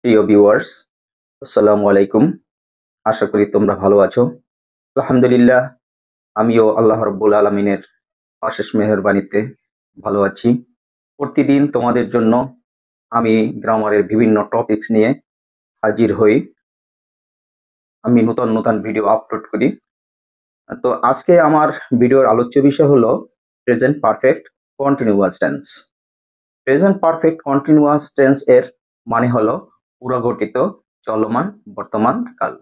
প্রিয় ভিউয়ার্স, আসসালামু আলাইকুম। আশা করি তোমরা ভালো আছো। আলহামদুলিল্লাহ, আমিও আল্লাহ রাব্বুল আলামিনের অশেষ মেহেরবানিতে ভালো আছি। প্রতিদিন তোমাদের জন্য আমি গ্রামারের বিভিন্ন টপিকস নিয়ে হাজির হই। আমি নতুন ভিডিও আপলোড করি। তো আজকে আমার ভিডিওর আলোচ্য বিষয় হলো present perfect continuous tense. Present perfect continuous tense এর মানে হলো পুরঘটিত চলমান বর্তমান কাল।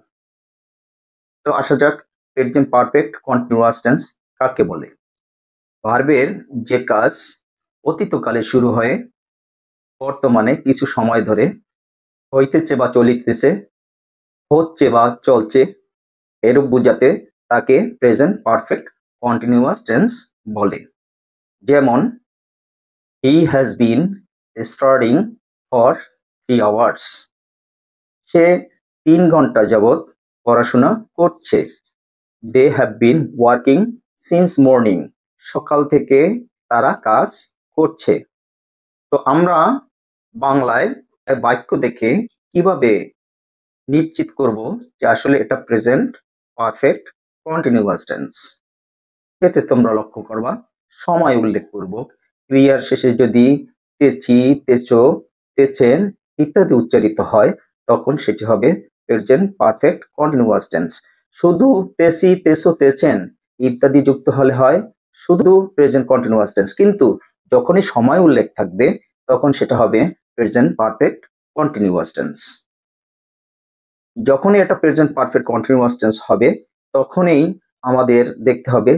তো আসা যাক, প্রেজেন্ট পারফেক্ট কন্টিনিউয়াস টেন্স কাকে বলে। ভার্বের যে কাজ অতীতকালে শুরু হয়ে বর্তমানে কিছু সময় ধরে হইতেছে বা চলিতেছে, হচ্ছে বা চলছে, এরূপ বুঝাতে তাকে প্রেজেন্ট পারফেক্ট কন্টিনিউয়াস টেন্স বলে। যেমন, he has been studying for 3 hours। সে 3 ঘন্টা যাবৎ পড়াশোনা করছে। They have been working since morning. সকাল থেকে তারা কাজ করছে। তো আমরা বাংলায় বাক্য দেখে কিভাবে নিশ্চিত করব যে আসলে এটা প্রেজেন্ট পারফেক্ট কন্টিনিউয়াস টেন্স। এতে তোমরা লক্ষ্য করবা সময় উল্লেখ করব। ক্রিয়ার শেষে যদি তেছি, তেছো, তেছেন ইত্যাদি উচ্চারিত হয় তখন সেটি হবে প্রেজেন্ট পারফেক্ট কন্টিনিউয়াস টেন্স। শুধু তেছি, তেছো, তেছেন ইত্যাদি যুক্ত হলে হয় শুধু প্রেজেন্ট কন্টিনিউয়াস টেন্স, কিন্তু যখনই সময় উল্লেখ থাকবে তখন সেটা হবে প্রেজেন্ট পারফেক্ট কন্টিনিউয়াস টেন্স। যখনই এটা প্রেজেন্ট পারফেক্ট কন্টিনিউয়াস টেন্স হবে তখনই আমাদের দেখতে হবে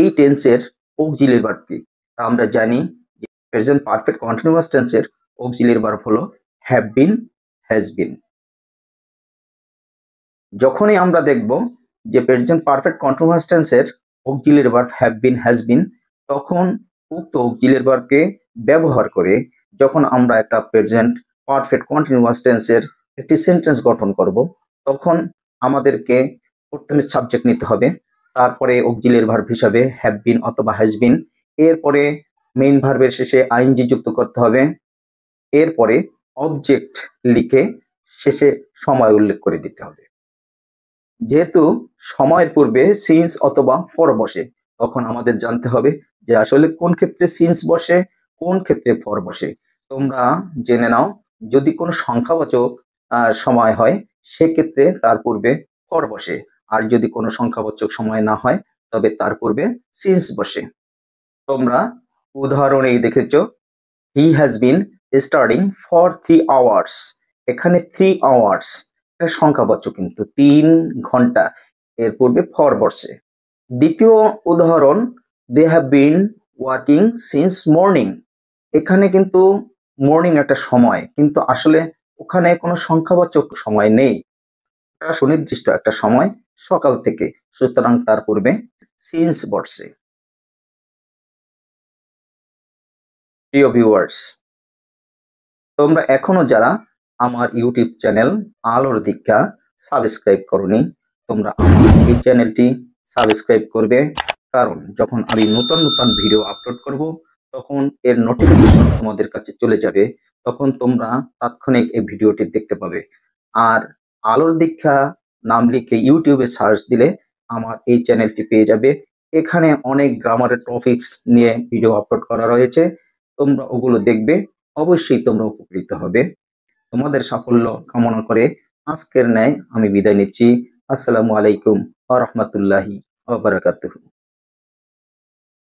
এই টেন্সের অক্সিলিয়ারি ভার্ব কি। আমরা জানি যে প্রেজেন্ট পারফেক্ট কন্টিনিউয়াস টেন্সের অক্সিলিয়ারি ভার্ব হলো হ্যাভ বিন, হ্যাজ বিন। যখনই আমরা দেখব যে প্রেজেন্ট পারফেক্ট কন্টিনিউয়াস টেন্সের auxiliary verb have been, has been, তখন উক্ত অক্সিলিয়ারি ভার্বকে ব্যবহার করে যখন আমরা একটা প্রেজেন্ট পারফেক্ট কন্টিনিউয়াস টেন্সের একটি সেন্টেন্স গঠন করব তখন আমাদেরকে প্রথমে সাবজেক্ট নিতে হবে, তারপরে অক্সিলিয়ারি ভার্ব হিসাবে হ্যাভ বিন অথবা হ্যাজ বিন, এরপরে মেইন ভার্বের শেষে আইএনজি যুক্ত করতে হবে, এরপরে অবজেক্ট লিখে শেষে সময় উল্লেখ করে দিতে হবে। যেহেতু সময়ের পূর্বে সিন্স অথবা ফর বসে তখন আমাদের জানতে হবে যে আসলে কোন ক্ষেত্রে সিন্স বসে, কোন ক্ষেত্রে ফর বসে। তোমরা জেনে নাও, যদি কোনো সংখ্যাবাচক সময় হয় সেক্ষেত্রে তার পূর্বে ফর বসে, আর যদি কোনো সংখ্যাবাচক সময় না হয় তবে তার পূর্বে সিন্স বসে। তোমরা উদাহরণেই দেখেছ, হি has been studying for 3 hours। এখানে 3 hours সংখ্যাবাচক, কিন্তু 3 ঘন্টা এর পূর্বে ফর বসে। দ্বিতীয় উদাহরণ, they have been working since morning. এখানে কিন্তু মর্নিং একটা সময়, কিন্তু আসলে ওখানে কোনো সংখ্যাবাচক সময় নেই, এটা সুনির্দিষ্ট একটা সময় সকাল থেকে, সুতরাং তার পূর্বে সিন্স বসে। প্রিয় ভিউয়ার্স, তোমরা এখনো যারা আমার ইউটিউব চ্যানেল আলোর দীক্ষা সাবস্ক্রাইব করনি, তোমরা আমার এই চ্যানেলটি সাবস্ক্রাইব করবে, কারণ যখন আমি নতুন ভিডিও আপলোড করব তখন এর নোটিফিকেশন তোমাদের কাছে চলে যাবে, তখন তোমরা তাৎক্ষণিক এই ভিডিওটি দেখতে পাবে। আর আলোর দীক্ষা নাম লিখে ইউটিউবে সার্চ দিলে আমার এই চ্যানেলটি পেয়ে যাবে। এখানে অনেক গ্রামারের টপিকস নিয়ে ভিডিও আপলোড করা রয়েছে, তোমরা ওগুলো দেখবে, অবশ্যই তোমরা উপকৃত হবে। তোমাদের সাফল্য কামনা করে আজকের ন্যায় আমি বিদায় নিচ্ছি। আসসালামু আলাইকুম ওয়া রাহমাতুল্লাহি ওয়া বারাকাতুহু।